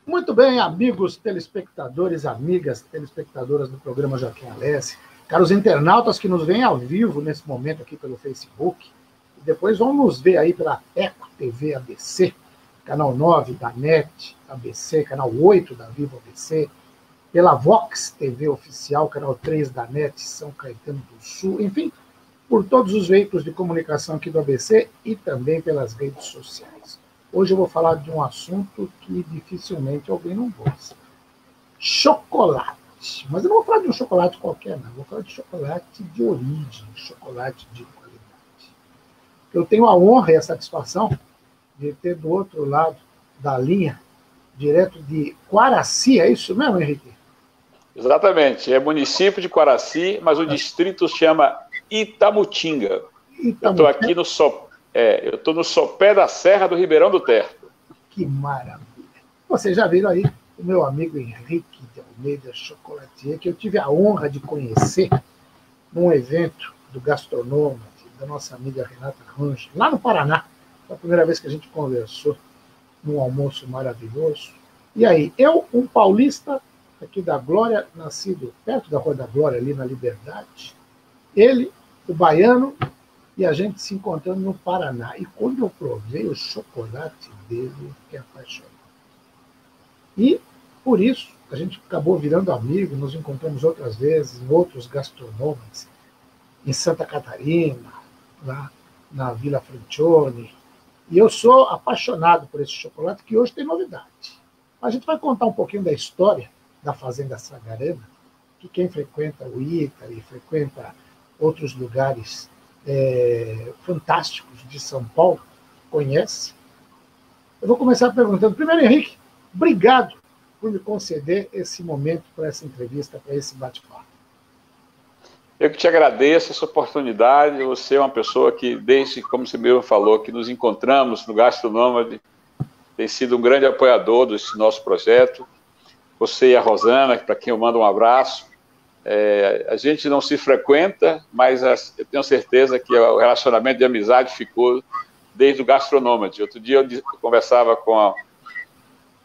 Muito bem, amigos telespectadores, amigas telespectadoras do programa Joaquim Alessi, caros internautas que nos veem ao vivo nesse momento aqui pelo Facebook, e depois vão nos ver aí pela Eco TV ABC, canal 9 da NET ABC, canal 8 da Vivo ABC, pela Vox TV Oficial, canal 3 da NET São Caetano do Sul, enfim, por todos os veículos de comunicação aqui do ABC e também pelas redes sociais. Hoje eu vou falar de um assunto que dificilmente alguém não gosta. Chocolate. Mas eu não vou falar de um chocolate qualquer, não. Eu vou falar de chocolate de origem, chocolate de qualidade. Eu tenho a honra e a satisfação de ter do outro lado da linha, direto de Quaraci, é isso mesmo, Henrique? Exatamente, é município de Quaraci, mas o distrito chama Itamutinga. Eu estou aqui no sopé da Serra do Ribeirão do Terto. Que maravilha! Vocês já viram aí o meu amigo Henrique de Almeida Chocolatier, que eu tive a honra de conhecer num evento do Gastronômico, da nossa amiga Renata Range, lá no Paraná. Foi a primeira vez que a gente conversou num almoço maravilhoso. E aí, eu, um paulista aqui da Glória, nascido perto da Rua da Glória, ali na Liberdade, ele, o baiano, e a gente se encontrando no Paraná. E quando eu provei o chocolate dele, eu fiquei apaixonado. E, por isso, a gente acabou virando amigo, nos encontramos outras vezes em outros gastronômicos, em Santa Catarina, lá na Vila Francione. E eu sou apaixonado por esse chocolate, que hoje tem novidade. A gente vai contar um pouquinho da história da Fazenda Sagarana, que quem frequenta o Ita e frequenta outros lugares fantásticos de São Paulo conhece. Eu vou começar perguntando. Primeiro, Henrique, obrigado por me conceder esse momento para essa entrevista, para esse bate-papo. Eu que te agradeço essa oportunidade. Você é uma pessoa que, desde, como você mesmo falou, que nos encontramos no Gastronômade, tem sido um grande apoiador desse nosso projeto. Você e a Rosana, para quem eu mando um abraço. A gente não se frequenta, mas eu tenho certeza que o relacionamento de amizade ficou desde o Gastronômade. Outro dia eu conversava com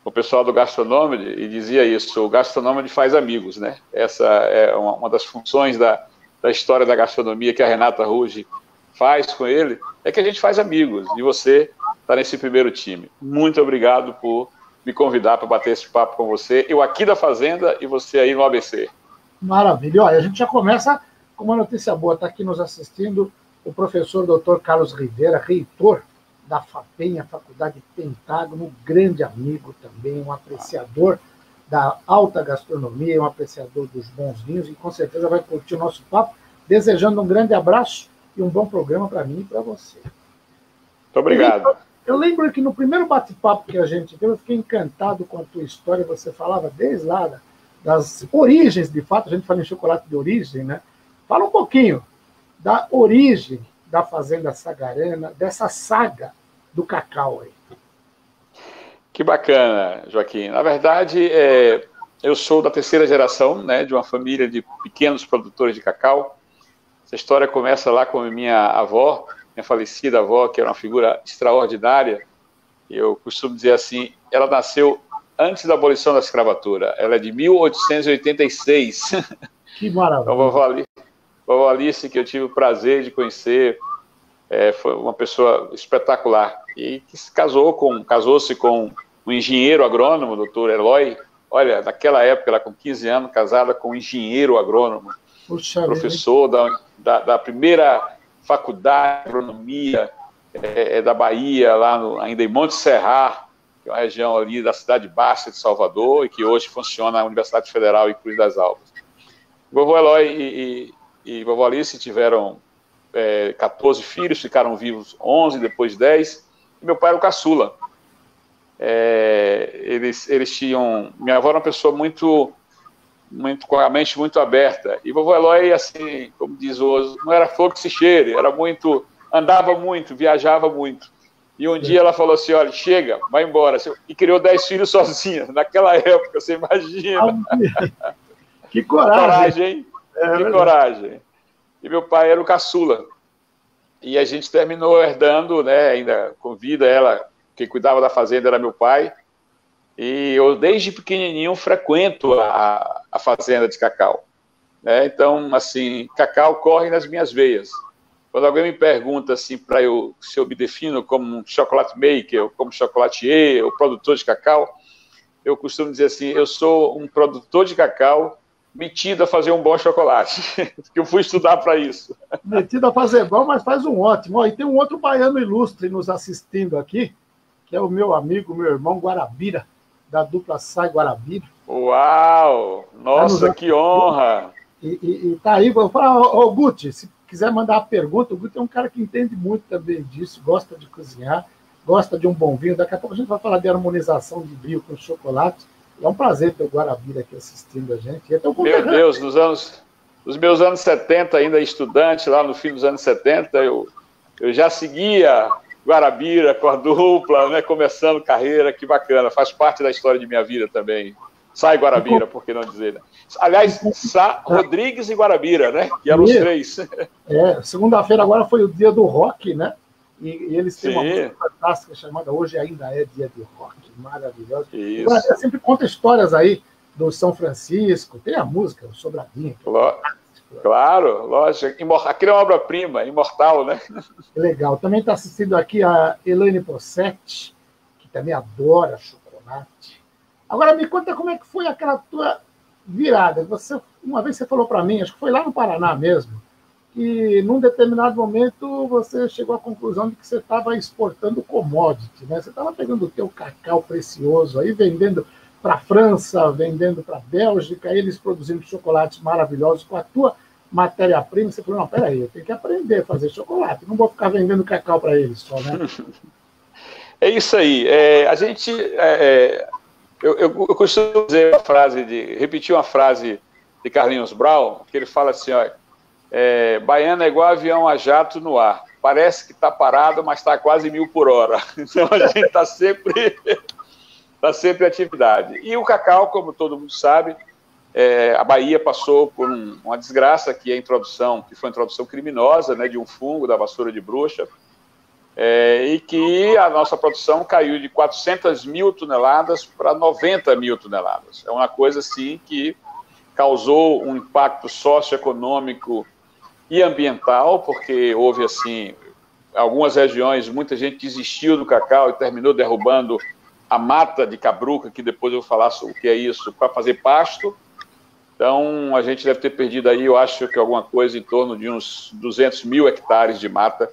o pessoal do Gastronômade e dizia isso: o Gastronômade faz amigos, né? Essa é uma das funções da história da gastronomia que a Renata Ruge faz com ele, é que a gente faz amigos, e você está nesse primeiro time. Muito obrigado por me convidar para bater esse papo com você, eu aqui da Fazenda e você aí no ABC. Maravilha. Olha, a gente já começa com uma notícia boa. Está aqui nos assistindo o professor Dr. Carlos Rivera, reitor da FAPEM, a Faculdade Pentágono, grande amigo também, um apreciador da alta gastronomia, um apreciador dos bons vinhos, e com certeza vai curtir o nosso papo, desejando um grande abraço e um bom programa para mim e para você. Muito obrigado. Eu lembro que no primeiro bate-papo que a gente teve, eu fiquei encantado com a tua história. Você falava desde lá das origens, de fato, a gente fala em chocolate de origem, né? Fala um pouquinho da origem da Fazenda Sagarana, dessa saga do cacau aí. Que bacana, Joaquim. Na verdade, eu sou da terceira geração, né, de uma família de pequenos produtores de cacau. Essa história começa lá com minha avó, minha falecida avó, que era uma figura extraordinária. Eu costumo dizer assim, ela nasceu antes da abolição da escravatura. Ela é de 1886. Que maravilha. Então, vovó Alice, que eu tive o prazer de conhecer, foi uma pessoa espetacular. E que casou-se com um engenheiro agrônomo, o doutor Eloy. Olha, naquela época, ela com 15 anos, casada com um engenheiro agrônomo, professor da primeira faculdade de agronomia da Bahia, ainda em Monte Serrar, que é uma região ali da cidade baixa de Salvador, e que hoje funciona a Universidade Federal em Cruz das Almas. Vovô Eloy e vovó Alice tiveram 14 filhos, ficaram vivos 11, depois 10, e meu pai era o caçula. Eles tinham... Minha avó era uma pessoa com a mente muito aberta, e vovô Eloy, assim, como diz hoje, não era flor que se cheire, andava muito, viajava muito. E um dia ela falou assim: olha, chega, vai embora. E criou 10 filhos sozinha, naquela época, você imagina. Que coragem, hein? Que coragem. E meu pai era o caçula. E a gente terminou herdando, né, ainda com vida, quem cuidava da fazenda era meu pai. E eu, desde pequenininho, frequento a fazenda de cacau. Né? Então, assim, cacau corre nas minhas veias. Quando alguém me pergunta assim, se eu me defino como um chocolate maker, ou como chocolatier, ou produtor de cacau, eu costumo dizer assim, eu sou um produtor de cacau metido a fazer um bom chocolate, porque eu fui estudar para isso. Metido a fazer bom, mas faz um ótimo. E tem um outro baiano ilustre nos assistindo aqui, que é o meu amigo, meu irmão Guarabira, da dupla Sai Guarabira. Uau! Nossa, que honra! E tá aí, vou falar, ô Guti, se quiser mandar uma pergunta, o Guti é um cara que entende muito também disso, gosta de cozinhar, gosta de um bom vinho. Daqui a pouco a gente vai falar de harmonização de vinho com chocolate. É um prazer ter o Guarabira aqui assistindo a gente. Meu Deus, nos meus anos 70, ainda estudante, lá no fim dos anos 70, eu já seguia Guarabira com a dupla, né, começando carreira, que bacana, faz parte da história de minha vida também. Sai Guarabira, por que não dizer? Né? Aliás, Rodrigues e Guarabira, né? Que eram os três. Segunda-feira agora foi o dia do rock, né? E eles têm uma música fantástica chamada Hoje Ainda É Dia de Rock, maravilhosa. Você sempre conta histórias aí do São Francisco, tem a música, o Sobradinho. Claro, lógico. Aquilo é uma obra-prima, imortal, né? Legal. Também está assistindo aqui a Elaine Possetti, que também adora chocolate. Agora me conta como é que foi aquela tua virada. Uma vez você falou para mim, acho que foi lá no Paraná mesmo, que num determinado momento você chegou à conclusão de que você estava exportando commodity, né? Você estava pegando o teu cacau precioso aí, vendendo para a França, vendendo para a Bélgica, eles produzindo chocolates maravilhosos com a tua matéria-prima. Você falou, não, peraí, eu tenho que aprender a fazer chocolate, não vou ficar vendendo cacau para eles só, né? É isso aí. Eu costumo dizer repetir uma frase de Carlinhos Brown, que ele fala assim, ó, baiano é igual avião a jato no ar, parece que está parado, mas está quase 1000 por hora. Então a gente está sempre em atividade. E o cacau, como todo mundo sabe, a Bahia passou por uma desgraça, que foi a introdução criminosa, né, de um fungo da vassoura de bruxa, e que a nossa produção caiu de 400 mil toneladas para 90 mil toneladas. É uma coisa assim que causou um impacto socioeconômico e ambiental, porque houve assim algumas regiões, muita gente desistiu do cacau e terminou derrubando a mata de cabruca, que depois eu vou falar sobre o que é isso, para fazer pasto. Então a gente deve ter perdido aí, eu acho que alguma coisa em torno de uns 200 mil hectares de mata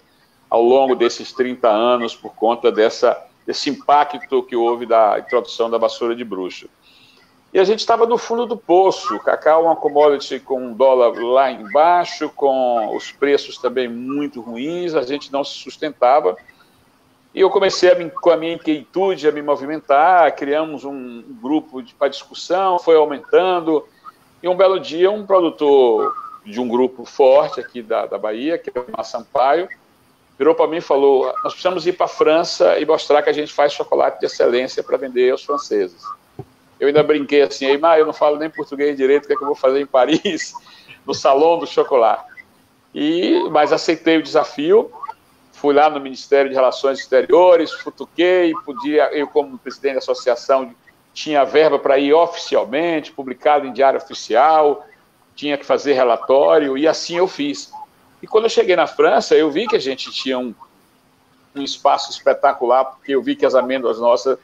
ao longo desses 30 anos, por conta desse impacto que houve da introdução da vassoura de bruxa. E a gente estava no fundo do poço, o cacau é uma commodity com um dólar lá embaixo, com os preços também muito ruins, a gente não se sustentava. E eu comecei, com a minha inquietude, a me movimentar, criamos um grupo para discussão, foi aumentando, e um belo dia um produtor de um grupo forte aqui da Bahia, que é o Mar Sampaio, virou para mim e falou, nós precisamos ir para a França e mostrar que a gente faz chocolate de excelência para vender aos franceses. Eu ainda brinquei assim, eu não falo nem português direito, o que é que eu vou fazer em Paris, no Salão do Chocolate? Mas aceitei o desafio, fui lá no Ministério de Relações Exteriores, futuquei, eu como presidente da associação tinha verba para ir oficialmente, publicado em diário oficial, tinha que fazer relatório, e assim eu fiz. E quando eu cheguei na França, eu vi que a gente tinha um espaço espetacular, porque eu vi que as amêndoas nossas,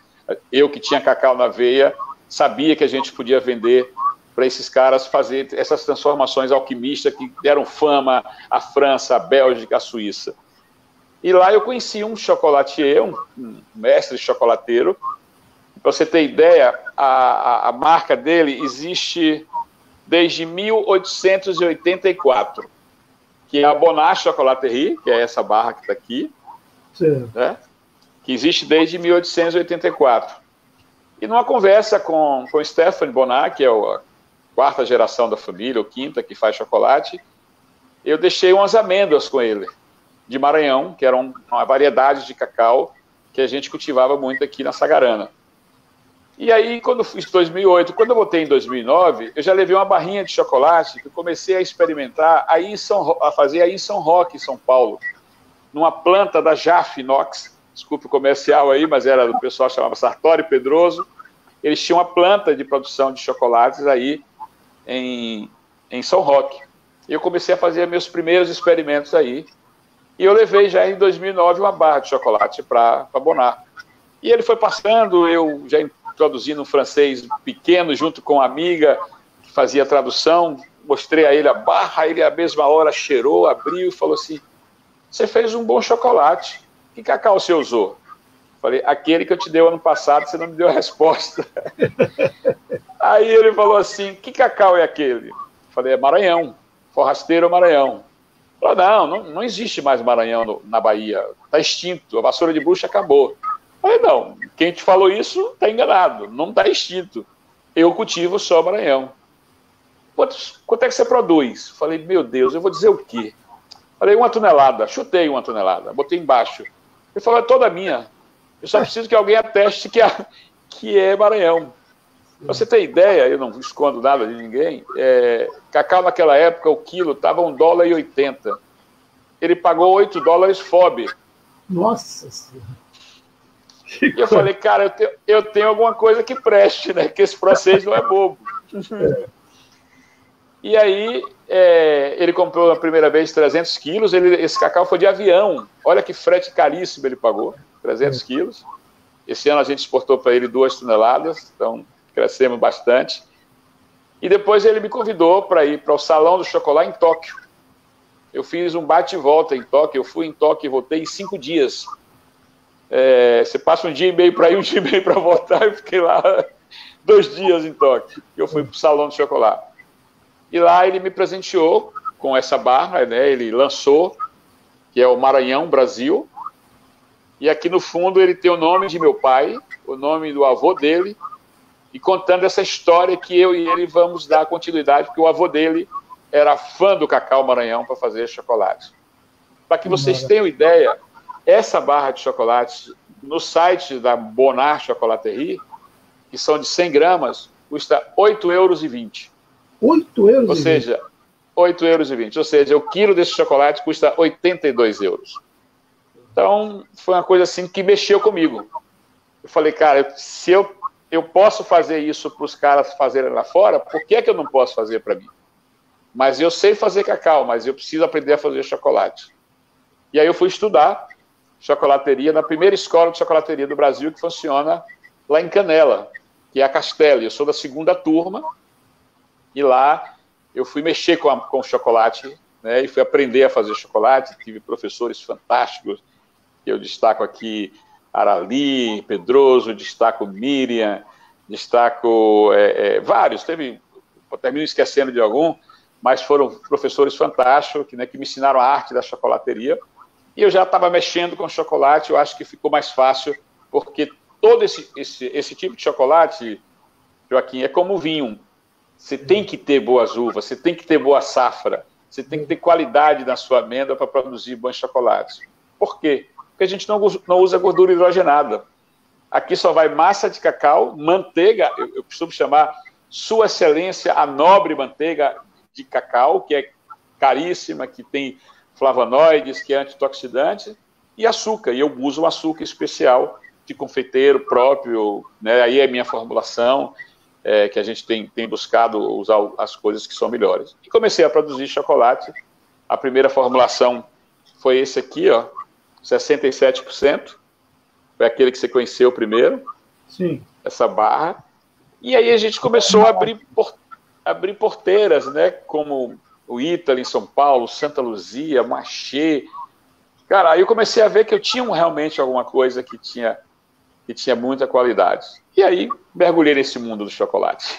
eu que tinha cacau na veia, sabia que a gente podia vender para esses caras, fazer essas transformações alquimistas que deram fama à França, à Bélgica, à Suíça. E lá eu conheci um chocolatier, um mestre chocolateiro. Para você ter ideia, a marca dele existe desde 1884. Que é a Bonnat Chocolaterie, que é essa barra que está aqui, né? Que existe desde 1884. E numa conversa com Stéphane Bonnat, que é a 4ª geração da família, ou 5ª, que faz chocolate, eu deixei umas amêndoas com ele, de Maranhão, que eram uma variedade de cacau que a gente cultivava muito aqui na Sagarana. E aí, quando eu fiz 2008, quando eu voltei em 2009, eu já levei uma barrinha de chocolate que eu comecei a experimentar a fazer aí em São Roque, em São Paulo, numa planta da Jaf Inox, desculpe o comercial aí, mas era do pessoal que chamava Sartori Pedroso, eles tinham uma planta de produção de chocolates aí em São Roque. E eu comecei a fazer meus primeiros experimentos aí. E eu levei já em 2009 uma barra de chocolate para Bonar. E ele foi passando, eu já introduzindo um francês pequeno, junto com uma amiga que fazia a tradução, mostrei a ele a barra, ele à mesma hora cheirou, abriu e falou assim, você fez um bom chocolate, que cacau você usou? Falei, aquele que eu te dei ano passado, você não me deu a resposta. Aí ele falou assim, que cacau é aquele? Falei, é Maranhão, Forrasteiro Maranhão. Falei, não existe mais Maranhão na Bahia, está extinto, a vassoura de bucho acabou. Falei, não, quem te falou isso está enganado, não está extinto. Eu cultivo só Maranhão. Quanto é que você produz? Falei, meu Deus, eu vou dizer o quê? Falei, 1 tonelada, chutei 1 tonelada, botei embaixo. Ele falou, é toda minha. Eu só preciso que alguém ateste que é Maranhão. Pra você ter ideia, eu não escondo nada de ninguém, cacau naquela época, o quilo estava $1,80. Ele pagou $8 FOB. Nossa Senhora. E eu falei, cara, eu tenho alguma coisa que preste, né? Que esse processo não é bobo. E aí, ele comprou a primeira vez 300 quilos, esse cacau foi de avião. Olha que frete caríssimo ele pagou, 300 quilos. Esse ano a gente exportou para ele 2 toneladas, então crescemos bastante. E depois ele me convidou para ir para o Salão do Chocolate em Tóquio. Eu fiz um bate e volta em Tóquio, eu fui em Tóquio e voltei em 5 dias. Você passa um dia e meio para ir, um dia e meio para voltar, eu fiquei lá 2 dias em Tóquio. Eu fui para o Salão do Chocolate. E lá ele me presenteou com essa barra, né? Ele lançou, que é o Maranhão Brasil. E aqui no fundo ele tem o nome de meu pai, o nome do avô dele, e contando essa história que eu e ele vamos dar continuidade, porque o avô dele era fã do cacau Maranhão para fazer chocolate. Para que vocês tenham ideia, essa barra de chocolate, no site da Bonar Chocolaterie, que são de 100 gramas, custa €8,20. €8,20? Ou seja, €8,20. Ou seja, o quilo desse chocolate custa €82. Então, foi uma coisa assim que mexeu comigo. Eu falei, cara, se eu posso fazer isso para os caras fazerem lá fora, por que é que eu não posso fazer para mim? Mas eu sei fazer cacau, mas eu preciso aprender a fazer chocolate. E aí eu fui estudar chocolateria na primeira escola de chocolateria do Brasil, que funciona lá em Canela, que é a Castelli. Eu sou da 2ª turma, e lá eu fui mexer com o chocolate, né, e fui aprender a fazer chocolate. Tive professores fantásticos, que eu destaco aqui, Arali, Pedroso, destaco Miriam, destaco vários, termino esquecendo de algum, mas foram professores fantásticos, né, que me ensinaram a arte da chocolateria, e eu já estava mexendo com chocolate. Eu acho que ficou mais fácil, porque todo esse tipo de chocolate, Joaquim, é como vinho. Você tem que ter boas uvas, você tem que ter boa safra, você tem que ter qualidade na sua amêndoa para produzir bons chocolates. Por quê? Porque a gente não usa gordura hidrogenada. Aqui só vai massa de cacau, manteiga, eu costumo chamar Sua Excelência a nobre manteiga de cacau, que é caríssima, que tem flavonoides, que é antioxidante, e açúcar. E eu uso um açúcar especial de confeiteiro próprio, né? Aí é minha formulação, que a gente tem buscado usar as coisas que são melhores. E comecei a produzir chocolate. A primeira formulação foi esse aqui, ó, 67%. Foi aquele que você conheceu primeiro. Sim. Essa barra. E aí a gente começou a abrir porteiras, né? Como o Ítalo em São Paulo, Santa Luzia, Machê. Cara, aí eu comecei a ver que eu tinha realmente alguma coisa que tinha muita qualidade. E aí mergulhei nesse mundo do chocolate.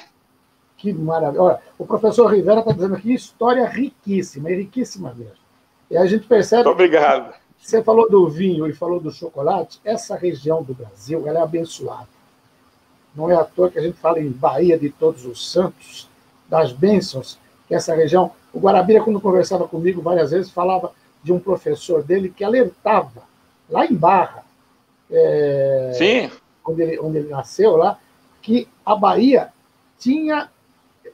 Que maravilha. Olha, o professor Rivera está dizendo aqui, história riquíssima, riquíssima mesmo. E a gente percebe... Muito obrigado. Você falou do vinho e falou do chocolate, essa região do Brasil, ela é abençoada. Não é à toa que a gente fala em Bahia de Todos os Santos, das bênçãos, que essa região... O Guarabira, quando conversava comigo várias vezes, falava de um professor dele que alertava, lá em Barra, Sim. onde ele nasceu lá, que a Bahia tinha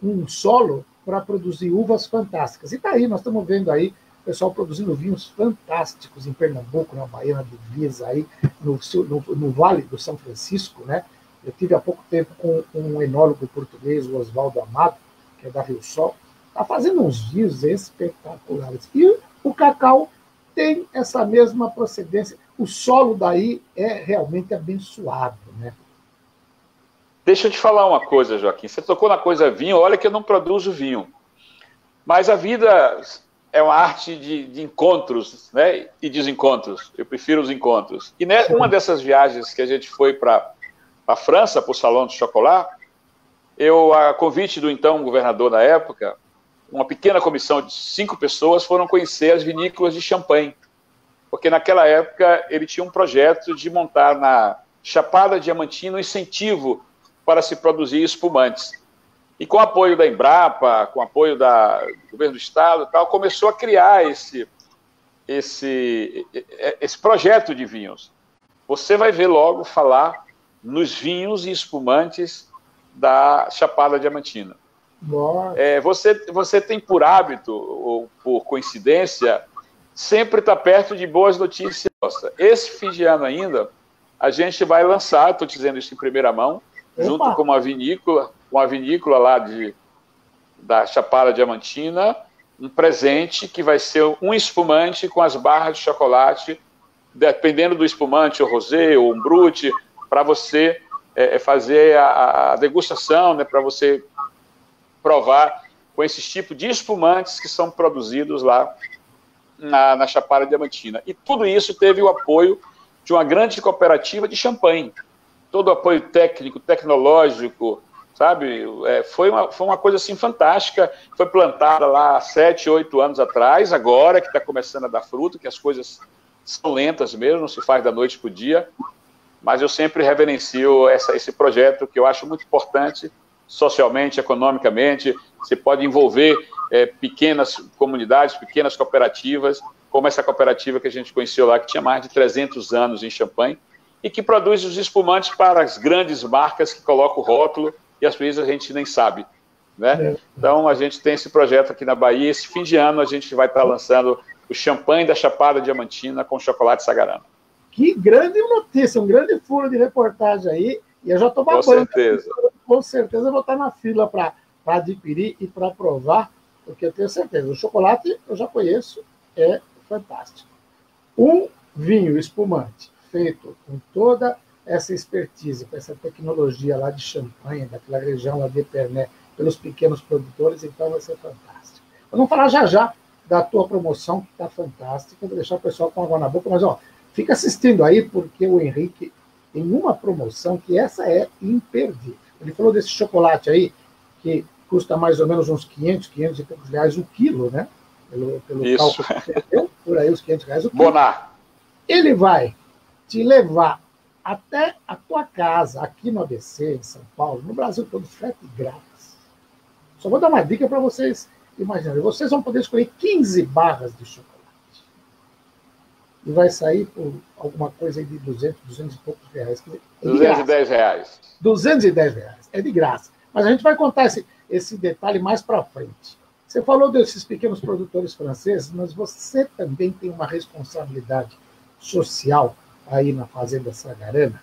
um solo para produzir uvas fantásticas. E daí nós estamos vendo aí o pessoal produzindo vinhos fantásticos em Pernambuco, na Bahia, na divisa, aí, no Vale do São Francisco, né? Eu tive há pouco tempo com um enólogo português, o Oswaldo Amado, que é da Rio Sol, está fazendo uns vinhos espetaculares. E o cacau tem essa mesma procedência. O solo daí é realmente abençoado, né? Deixa eu te falar uma coisa, Joaquim. Você tocou na coisa vinho, olha que eu não produzo vinho. Mas a vida é uma arte de encontros, né, e desencontros. Eu prefiro os encontros. E né, uma dessas viagens que a gente foi para a França, para o Salão do Chocolat, a convite do então governador da época, uma pequena comissão de 5 pessoas foram conhecer as vinícolas de Champagne. Porque naquela época ele tinha um projeto de montar na Chapada Diamantina um incentivo para se produzir espumantes. E com o apoio da Embrapa, com o apoio do governo do estado e tal, começou a criar esse projeto de vinhos. Você vai ver logo falar nos vinhos e espumantes da Chapada Diamantina. Você tem por hábito, ou por coincidência, sempre estar perto de boas notícias. Esse fim de ano ainda, a gente vai lançar, estou dizendo isso em primeira mão, junto com uma vinícola lá da Chapada Diamantina, um presente que vai ser um espumante com as barras de chocolate, dependendo do espumante, o rosé ou um brut, para você fazer a degustação, né, para você provar com esses tipos de espumantes que são produzidos lá na Chapada Diamantina. E tudo isso teve o apoio de uma grande cooperativa de champanhe. Todo o apoio técnico, tecnológico, sabe? Foi uma coisa assim fantástica. Foi plantada lá há 7, 8 anos atrás, agora que está começando a dar fruto, que as coisas são lentas mesmo, não se faz da noite para o dia. Mas eu sempre reverencio esse projeto, que eu acho muito importante, socialmente, economicamente. Você pode envolver pequenas comunidades, pequenas cooperativas, como essa cooperativa que a gente conheceu lá, que tinha mais de 300 anos em Champagne, e que produz os espumantes para as grandes marcas que colocam o rótulo, e às vezes a gente nem sabe, né? Então, a gente tem esse projeto aqui na Bahia. Esse fim de ano, a gente vai estar lançando o champanhe da Chapada Diamantina com chocolate Sagarana. Que grande notícia, um grande furo de reportagem aí, e eu já estou babando. Com certeza. Com certeza eu vou estar na fila para adquirir e para provar, porque eu tenho certeza. O chocolate eu já conheço, é fantástico. Um vinho espumante feito com toda essa expertise, com essa tecnologia lá de Champagne, daquela região lá de Epernay, pelos pequenos produtores, então vai ser fantástico. Vamos falar já da tua promoção, que está fantástica. Vou deixar o pessoal com água na boca, mas fica assistindo aí, porque o Henrique tem uma promoção que essa é imperdível. Ele falou desse chocolate aí, que custa mais ou menos uns 500 e poucos reais o quilo, né? Pelo isso. Cálculo, por aí uns 500 reais o quilo. Bonar. Ele vai te levar até a tua casa, aqui no ABC, em São Paulo, no Brasil todo, frete grátis. Só vou dar uma dica para vocês imaginarem. Vocês vão poder escolher 15 barras de chocolate. E vai sair por alguma coisa aí de 200 e poucos reais. É 210 reais. 210 reais. É de graça. Mas a gente vai contar esse detalhe mais para frente. Você falou desses pequenos produtores franceses, mas você também tem uma responsabilidade social aí na Fazenda Sagarana,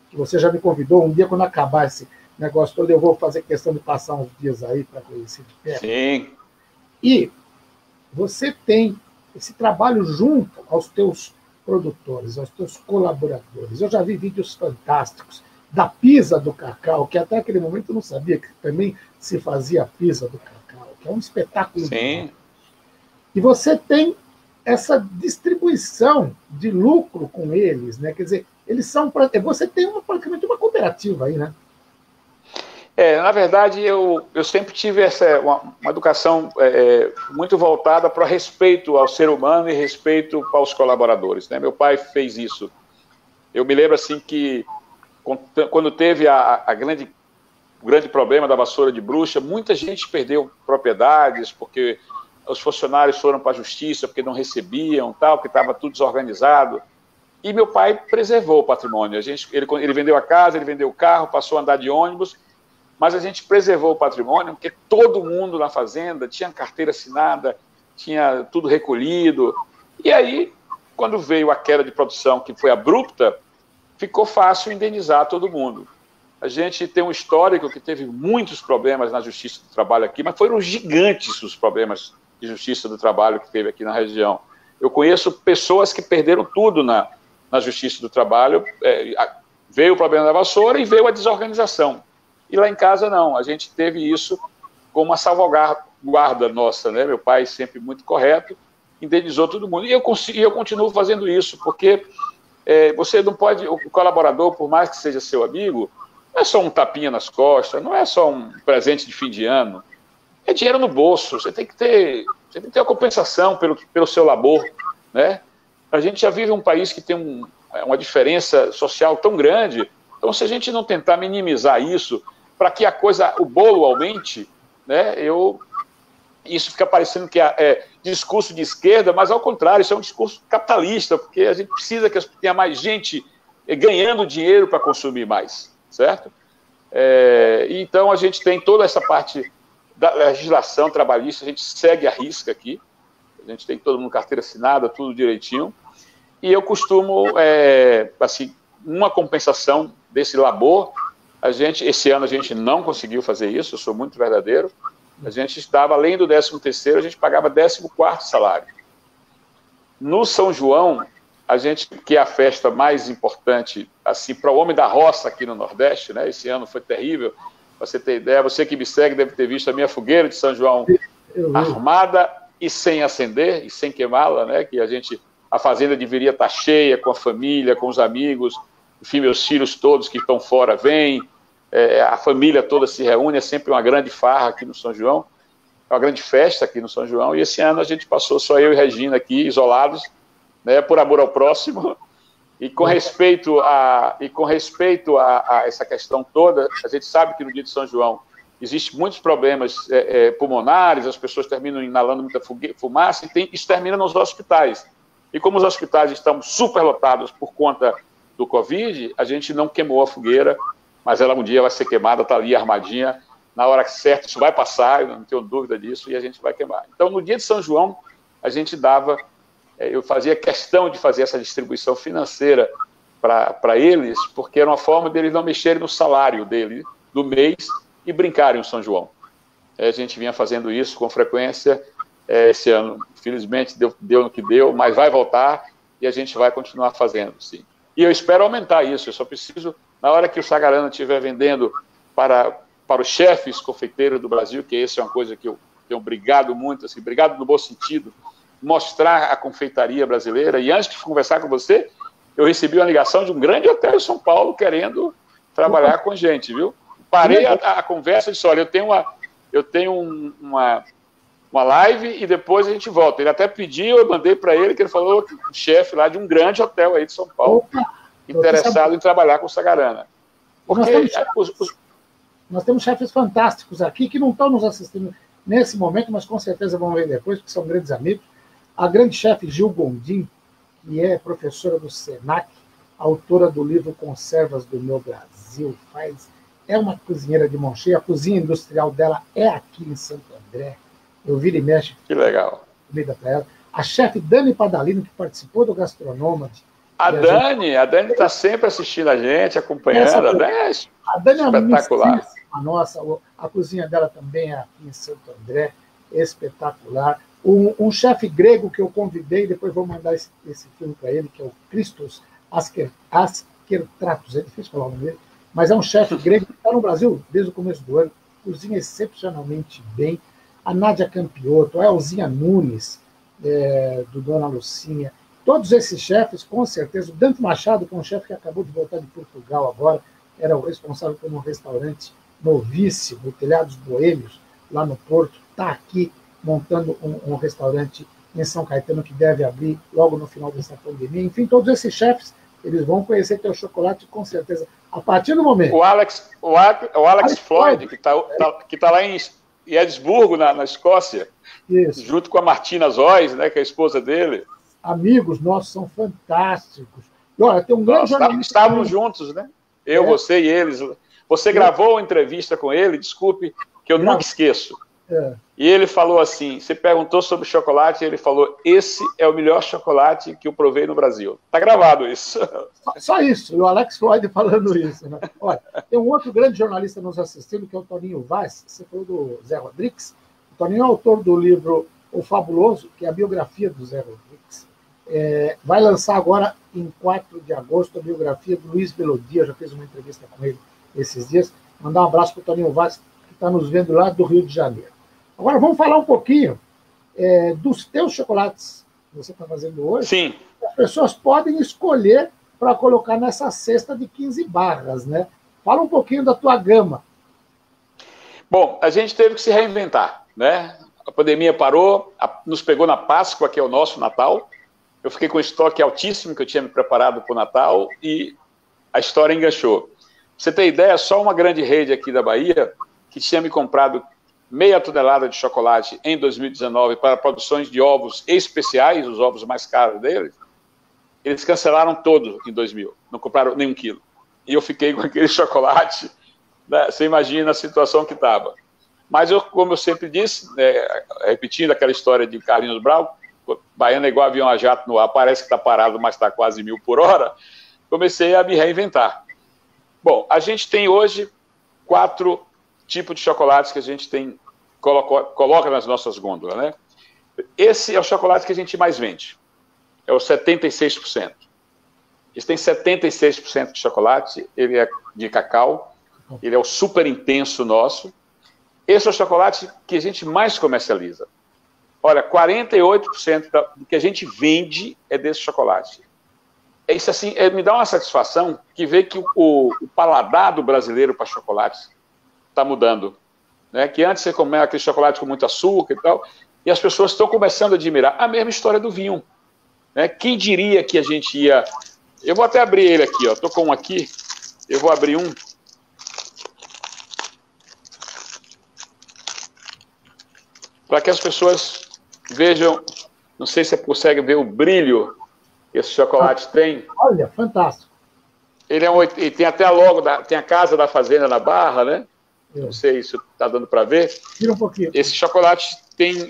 que você já me convidou. Um dia, quando acabar esse negócio todo, eu vou fazer questão de passar uns dias aí para conhecer de perto. Sim. E você tem esse trabalho junto aos teus produtores, aos teus colaboradores. Eu já vi vídeos fantásticos da pisa do cacau, que até aquele momento eu não sabia que também se fazia pisa do cacau, que é um espetáculo. Sim. E você tem essa distribuição de lucro com eles, né? Quer dizer, eles são... Você tem praticamente uma cooperativa aí, né? Na verdade, eu sempre tive uma educação muito voltada para respeito ao ser humano e respeito aos colaboradores, né? Meu pai fez isso. Eu me lembro assim que quando teve o grande problema da vassoura de bruxa, muita gente perdeu propriedades porque os funcionários foram para a justiça porque não recebiam, tal, porque estava tudo desorganizado. E meu pai preservou o patrimônio. Ele vendeu a casa, ele vendeu o carro, passou a andar de ônibus, mas a gente preservou o patrimônio porque todo mundo na fazenda tinha carteira assinada, tinha tudo recolhido. E aí, quando veio a queda de produção, que foi abrupta, ficou fácil indenizar todo mundo. a gente tem um histórico que teve muitos problemas na Justiça do Trabalho aqui, mas foram gigantes os problemas de Justiça do Trabalho que teve aqui na região. Eu conheço pessoas que perderam tudo na Justiça do Trabalho, veio o problema da vassoura e veio a desorganização. E lá em casa não, a gente teve isso como uma salvaguarda nossa, né? Meu pai sempre muito correto, indenizou todo mundo. E eu continuo fazendo isso, porque você não pode, o colaborador, por mais que seja seu amigo, não é só um tapinha nas costas, não é só um presente de fim de ano, é dinheiro no bolso, você tem que ter a compensação pelo seu labor, né? A gente já vive um país que tem uma diferença social tão grande, então se a gente não tentar minimizar isso, para que o bolo aumente, né, isso fica parecendo que é discurso de esquerda, mas ao contrário, isso é um discurso capitalista, porque a gente precisa que tenha mais gente ganhando dinheiro para consumir mais, certo? Então a gente tem toda essa parte da legislação trabalhista, a gente segue a risca aqui, a gente tem todo mundo carteira assinada, tudo direitinho, e eu costumo, assim, uma compensação desse labor, esse ano a gente não conseguiu fazer isso, eu sou muito verdadeiro, a gente estava, além do 13º, a gente pagava 14º salário. No São João, que é a festa mais importante, assim, para o homem da roça aqui no Nordeste, né? Esse ano foi terrível, para você ter ideia, você que me segue deve ter visto a minha fogueira de São João armada e sem acender, e sem queimá-la, né? Que a fazenda deveria estar cheia, com a família, com os amigos, enfim, meus filhos todos que estão fora vêm, a família toda se reúne, é sempre uma grande farra aqui no São João, é uma grande festa aqui no São João, e esse ano a gente passou só eu e Regina aqui, isolados, né, por amor ao próximo, e com respeito a essa questão toda, a gente sabe que no dia de São João existem muitos problemas pulmonares, as pessoas terminam inalando muita fumaça, e isso termina nos hospitais. E como os hospitais estão superlotados por conta do Covid, a gente não queimou a fogueira, mas ela um dia vai ser queimada, está ali armadinha, na hora certa isso vai passar, eu não tenho dúvida disso, e a gente vai queimar. Então, no dia de São João, a gente eu fazia questão de fazer essa distribuição financeira para eles, porque era uma forma deles não mexerem no salário dele do mês e brincarem o São João. A gente vinha fazendo isso com frequência, esse ano, infelizmente, deu no que deu, mas vai voltar e a gente vai continuar fazendo, sim. E eu espero aumentar isso, eu só preciso, na hora que o Sagarana estiver vendendo para os chefes confeiteiros do Brasil, que essa é uma coisa que eu tenho brigado muito, assim, brigado no bom sentido, mostrar a confeitaria brasileira. E antes de conversar com você, eu recebi uma ligação de um grande hotel em São Paulo querendo trabalhar com a gente, viu? Parei a conversa e disse, olha, eu tenho uma live e depois a gente volta. Ele até pediu, eu mandei para ele, que ele falou que o chefe lá de um grande hotel aí de São Paulo, interessado em trabalhar com o Sagarana. Porque nós temos chefes fantásticos aqui que não estão nos assistindo nesse momento, mas com certeza vão ver depois, porque são grandes amigos. A grande chefe Gil Gondim, que é professora do SENAC, autora do livro Conservas do Meu Brasil, é uma cozinheira de mão cheia, a cozinha industrial dela é aqui em Santo André. Eu viro e mexo. Que legal. Comida para ela. A chefe Dani Padalino, que participou do Gastronômade. A Dani está sempre assistindo a gente, acompanhando. A Dani é espetacular. Nossa, a cozinha dela também é aqui em Santo André, espetacular. Um chefe grego que eu convidei, depois vou mandar esse filme para ele, que é o Christos Askertratos, é difícil falar o nome dele, mas é um chefe grego que está no Brasil desde o começo do ano, cozinha excepcionalmente bem. A Nádia Campiotto, a Elzinha Nunes, do Dona Lucinha, todos esses chefes, com certeza. O Dante Machado, que é um chefe que acabou de voltar de Portugal agora, era o responsável por um restaurante novíssimo, o Telhados Boêmios, lá no Porto, está aqui montando um restaurante em São Caetano que deve abrir logo no final dessa pandemia. Enfim, todos esses chefes, eles vão conhecer teu chocolate com certeza. A partir do momento... O Alex Floyd, que tá lá em Edimburgo, na Escócia, isso, junto com a Martina Zois, né, que é a esposa dele. Amigos nossos, são fantásticos. E, olha, tem um grande estávamos juntos, né? Eu, você e eles. Você gravou uma entrevista com ele, desculpe, que eu nunca esqueço. E ele falou assim, você perguntou sobre chocolate, e ele falou, esse é o melhor chocolate que eu provei no Brasil. Está gravado isso. Só isso, o Alex Floyd falando isso. Né? Olha, tem um outro grande jornalista nos assistindo, que é o Toninho Vaz, você falou do Zé Rodrigues. O Toninho é autor do livro O Fabuloso, que é a biografia do Zé Rodrigues. Vai lançar agora, em 4 de agosto, a biografia do Luiz Melodia. Eu já fiz uma entrevista com ele esses dias. Mandar um abraço para o Toninho Vaz, que está nos vendo lá do Rio de Janeiro. Agora vamos falar um pouquinho dos teus chocolates que você está fazendo hoje. Sim. As pessoas podem escolher para colocar nessa cesta de 15 barras, né? Fala um pouquinho da tua gama. Bom, a gente teve que se reinventar, né? A pandemia parou, nos pegou na Páscoa, que é o nosso Natal. Eu fiquei com um estoque altíssimo que eu tinha me preparado para o Natal e a história enganchou. Pra você ter ideia, só uma grande rede aqui da Bahia que tinha me comprado meia tonelada de chocolate em 2019 para produções de ovos especiais, os ovos mais caros deles, eles cancelaram todo em 2000, não compraram nem 1 quilo. E eu fiquei com aquele chocolate, né? Você imagina a situação que estava. Mas, como eu sempre disse, repetindo aquela história de Carlinhos Brau, baiano é igual avião a jato no ar, parece que está parado, mas está quase 1000 por hora, comecei a me reinventar. Bom, a gente tem hoje 4 tipos de chocolates que a gente coloca nas nossas gôndolas, né? Esse é o chocolate que a gente mais vende, é o 76%. Esse tem 76% de chocolate, ele é de cacau, ele é o super intenso nosso. Esse é o chocolate que a gente mais comercializa. Olha, 48% do que a gente vende é desse chocolate. Isso assim, me dá uma satisfação que ver que o paladar do brasileiro para chocolates está mudando. Né? Que antes você comia aquele chocolate com muito açúcar e tal, e as pessoas estão começando a admirar. A mesma história do vinho. Né? Quem diria que a gente ia... Eu vou até abrir ele aqui, ó. Estou com um aqui, eu vou abrir um. Para que as pessoas vejam, não sei se você consegue ver o brilho que esse chocolate tem. Olha, fantástico. Ele tem até a logo, tem a Casa da Fazenda na barra, né? Não sei se está dando para ver. Tira um pouquinho. Esse chocolate tem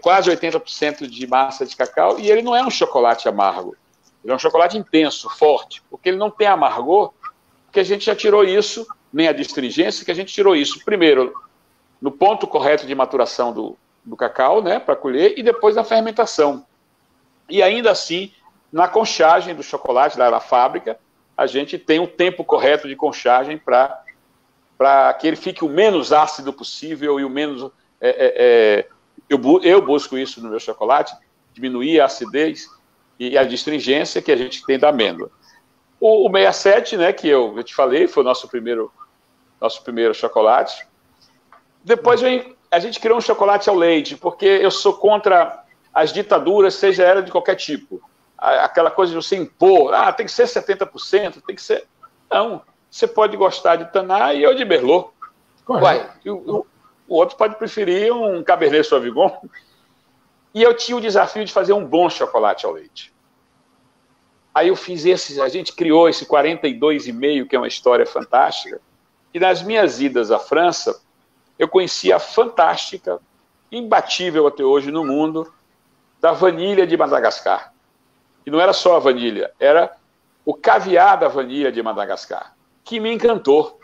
quase 80% de massa de cacau e ele não é um chocolate amargo. Ele é um chocolate intenso, forte, porque ele não tem amargor, porque a gente já tirou isso, nem a astringência, que a gente tirou isso primeiro no ponto correto de maturação do cacau, né, para colher, e depois na fermentação. E ainda assim, na conchagem do chocolate, lá na fábrica, a gente tem um tempo correto de conchagem para que ele fique o menos ácido possível e o menos... eu busco isso no meu chocolate, diminuir a acidez e a astringência que a gente tem da amêndoa. O 67, né, que eu te falei, foi o nosso primeiro chocolate. Depois a gente criou um chocolate ao leite, porque eu sou contra as ditaduras, seja ela de qualquer tipo. Aquela coisa de você impor, tem que ser 70%, tem que ser... Não, você pode gostar de Taná e eu de Merlot. Uai, o outro pode preferir um Cabernet Sauvignon. E eu tinha o desafio de fazer um bom chocolate ao leite. Aí eu fiz a gente criou esse 42,5, que é uma história fantástica. E nas minhas idas à França, eu conheci a fantástica, imbatível até hoje no mundo, da vanilha de Madagascar. E não era só a vanilha, era o caviar da vanilha de Madagascar, que me encantou,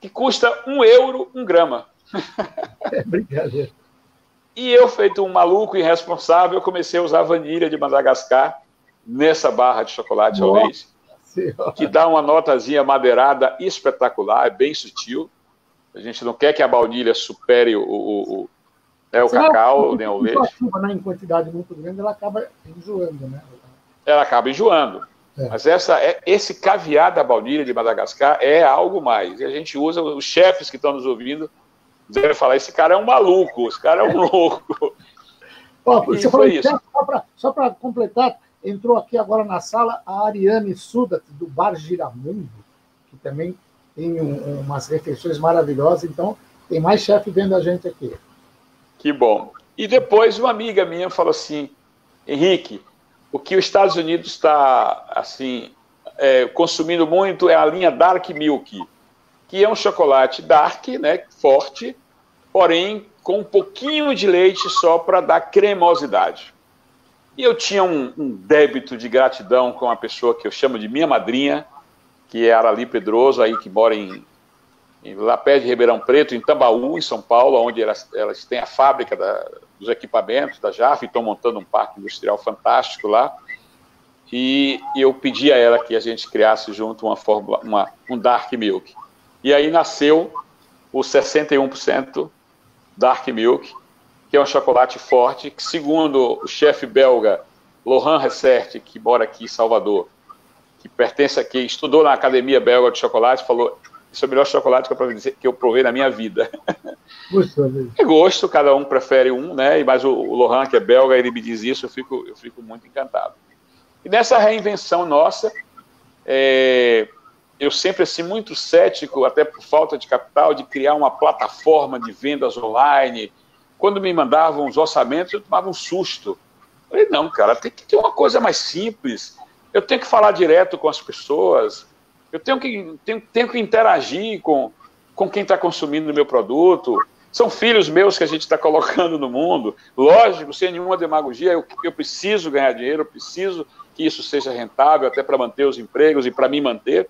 que custa €1 1 grama. É brincadeira. E eu, feito um maluco irresponsável, comecei a usar vanilha de Madagascar nessa barra de chocolate ao leite, que dá uma notazinha madeirada espetacular, é bem sutil. A gente não quer que a baunilha supere o cacau, nem o leite. Em quantidade muito grande, ela acaba enjoando, né? Ela acaba enjoando. Mas esse caviar da baunilha de Madagascar é algo mais. E a gente usa, os chefes que estão nos ouvindo devem falar, esse cara é um maluco, esse cara é um louco. Você falou isso. Só para completar, entrou aqui agora na sala a Ariane Sudat, do Bar Giramundo, que também tem umas refeições maravilhosas, então tem mais chefe vendo a gente aqui. Que bom. E depois uma amiga minha falou assim, Henrique, o que os Estados Unidos está assim, consumindo muito é a linha Dark Milk, que é um chocolate dark, né, forte, porém com um pouquinho de leite só para dar cremosidade. E eu tinha um débito de gratidão com uma pessoa que eu chamo de minha madrinha, que é Arali Pedroso, aí que mora lá perto de Ribeirão Preto, em Tambaú, em São Paulo, onde elas têm a fábrica dos equipamentos da JAF, e estão montando um parque industrial fantástico lá. E eu pedi a ela que a gente criasse junto um Dark Milk. E aí nasceu o 61% Dark Milk, que é um chocolate forte, que segundo o chefe belga Laurent Ressert, que mora aqui em Salvador, que estudou na Academia Belga de Chocolate, falou: esse é o melhor chocolate que eu provei na minha vida. É gosto, cada um prefere um, né? Mas o Laurent, que é belga, ele me diz isso, eu fico muito encantado. E nessa reinvenção nossa, eu sempre, assim, muito cético, até por falta de capital, de criar uma plataforma de vendas online. Quando me mandavam os orçamentos, eu tomava um susto. Eu falei, não, cara, tem que ter uma coisa mais simples. Eu tenho que falar direto com as pessoas. Eu tenho que interagir com quem está consumindo o meu produto. São filhos meus que a gente está colocando no mundo. Lógico, sem nenhuma demagogia, eu preciso ganhar dinheiro, eu preciso que isso seja rentável, até para manter os empregos e para me manter.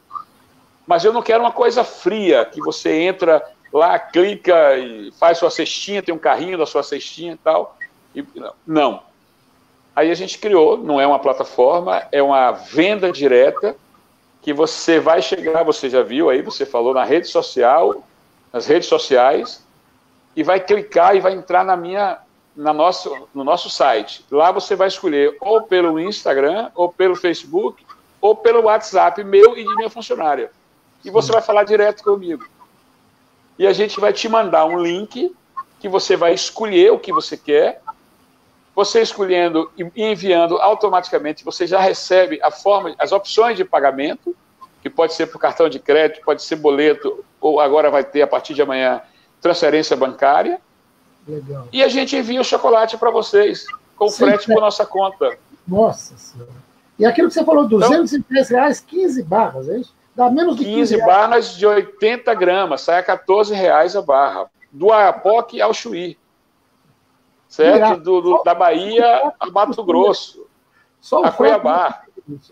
Mas eu não quero uma coisa fria, que você entra lá, clica e faz sua cestinha, tem um carrinho da sua cestinha e tal. Não. Aí a gente criou, não é uma plataforma, é uma venda direta, que você vai chegar, você já viu aí, você falou nas redes sociais, e vai clicar e vai entrar no nosso site. Lá você vai escolher ou pelo Instagram, ou pelo Facebook, ou pelo WhatsApp meu e de minha funcionária. E você vai falar direto comigo. E a gente vai te mandar um link que você vai escolher o que você quer. Você escolhendo e enviando automaticamente, você já recebe as opções de pagamento, que pode ser por cartão de crédito, pode ser boleto, ou agora vai ter, a partir de amanhã, transferência bancária. Legal. E a gente envia o chocolate para vocês, com frete por nossa conta. Nossa Senhora. E aquilo que você falou, R$203, 15 barras, é isso? Dá menos de 15 barras de 80 gramas, sai a R$14 a barra. Do Oiapoque ao Chuí. Certo? Da Bahia a Mato Grosso. Só a Cuiabá.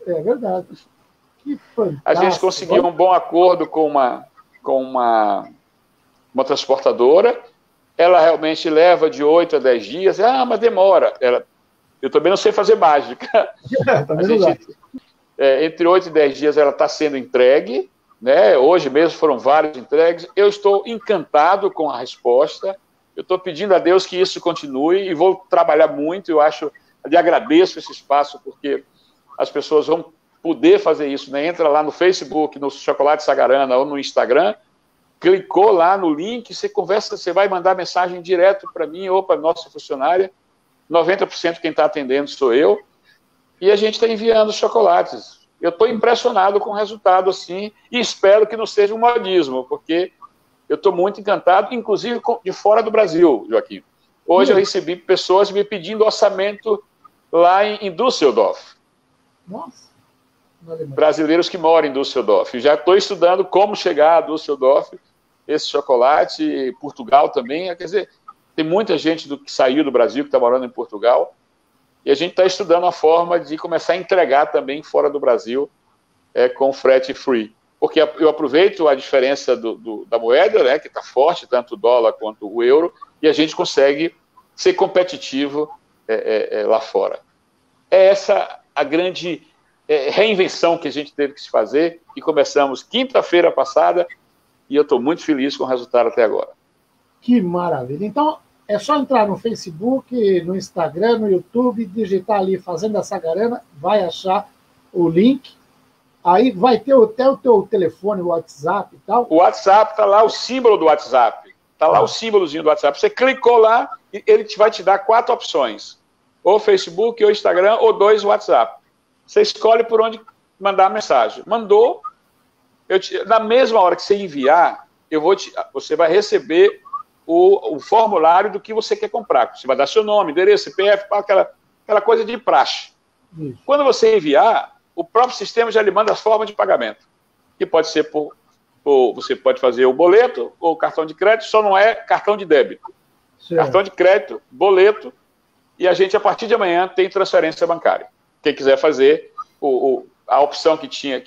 É verdade. Que fantástico. A gente conseguiu um bom acordo com uma transportadora. Ela realmente leva de 8 a 10 dias. Mas demora. Eu também não sei fazer mágica. Entre 8 e 10 dias ela está sendo entregue, né? Hoje mesmo foram vários entregues. Eu estou encantado com a resposta. Eu estou pedindo a Deus que isso continue e vou trabalhar muito. Eu agradeço esse espaço, porque as pessoas vão poder fazer isso, né? Entra lá no Facebook, no Chocolate Sagarana ou no Instagram, clicou lá no link, você conversa, você vai mandar mensagem direto para mim ou para a nossa funcionária. 90% quem está atendendo sou eu. E a gente está enviando os chocolates. Eu estou impressionado com o resultado, assim, e espero que não seja um modismo, porque eu estou muito encantado, inclusive de fora do Brasil, Joaquim. Hoje eu recebi pessoas me pedindo orçamento lá em Düsseldorf. Nossa. Brasileiros que moram em Düsseldorf. Já estou estudando como chegar a Düsseldorf, esse chocolate, Portugal também. Quer dizer, tem muita gente que saiu do Brasil, que está morando em Portugal, e a gente está estudando a forma de começar a entregar também fora do Brasil com frete free. Porque eu aproveito a diferença da moeda, né, que está forte, tanto o dólar quanto o euro, e a gente consegue ser competitivo lá fora. É essa a grande reinvenção que a gente teve que se fazer, e começamos quinta-feira passada, e eu estou muito feliz com o resultado até agora. Que maravilha! Então, é só entrar no Facebook, no Instagram, no YouTube, digitar ali Fazenda Sagarana, vai achar o link. Aí vai ter até o teu telefone, o WhatsApp e tal. O WhatsApp está lá, o símbolo do WhatsApp. Está lá o símbolozinho do WhatsApp. Você clicou lá e ele vai te dar 4 opções. Ou Facebook, ou Instagram, ou 2 WhatsApp. Você escolhe por onde mandar a mensagem. Mandou, na mesma hora que você enviar, você vai receber o formulário do que você quer comprar. Você vai dar seu nome, endereço, CPF, aquela coisa de praxe. Isso. Quando você enviar, o próprio sistema já lhe manda a forma de pagamento, que pode ser por ou você pode fazer o boleto ou cartão de crédito, só não é cartão de débito. Certo. Cartão de crédito, boleto, e a gente, a partir de amanhã, tem transferência bancária. Quem quiser fazer, a opção que tinha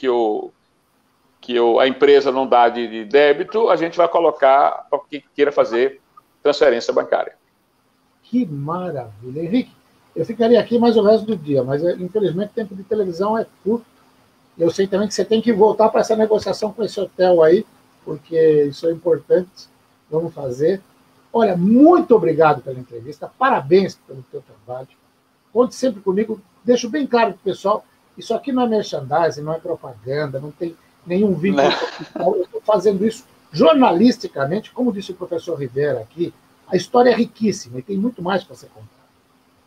a empresa não dá de débito, a gente vai colocar para quem queira fazer transferência bancária. Que maravilha. Henrique, eu ficaria aqui mais o resto do dia, mas infelizmente o tempo de televisão é curto. Eu sei também que você tem que voltar para essa negociação com esse hotel aí, porque isso é importante. Vamos fazer. Olha, muito obrigado pela entrevista, parabéns pelo teu trabalho. Conte sempre comigo, deixo bem claro para o pessoal, isso aqui não é merchandising, não é propaganda, não tem nenhum vínculo. Eu estou fazendo isso jornalisticamente, como disse o professor Rivera aqui, a história é riquíssima e tem muito mais para ser contada.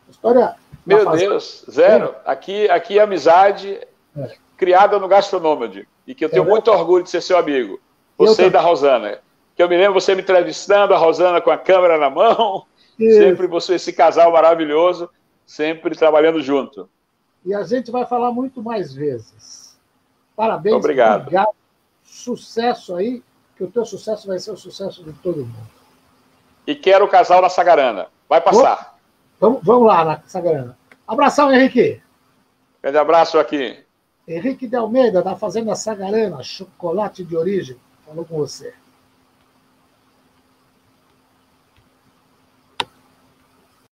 A história... Meu Deus, zero. Aqui é amizade criada no Gastronômade, e que eu tenho muito orgulho de ser seu amigo. Você e da Rosana. Que eu me lembro você me entrevistando, a Rosana com a câmera na mão, sempre você, esse casal maravilhoso, sempre trabalhando junto. E a gente vai falar muito mais vezes. Parabéns. Obrigado. Sucesso aí, que o teu sucesso vai ser o sucesso de todo mundo. E quero o casal na Sagarana. Vai passar. Vamos lá na Sagarana. Abração, Henrique. Grande abraço aqui. Henrique de Almeida, da Fazenda Sagarana, chocolate de origem. Falou com você.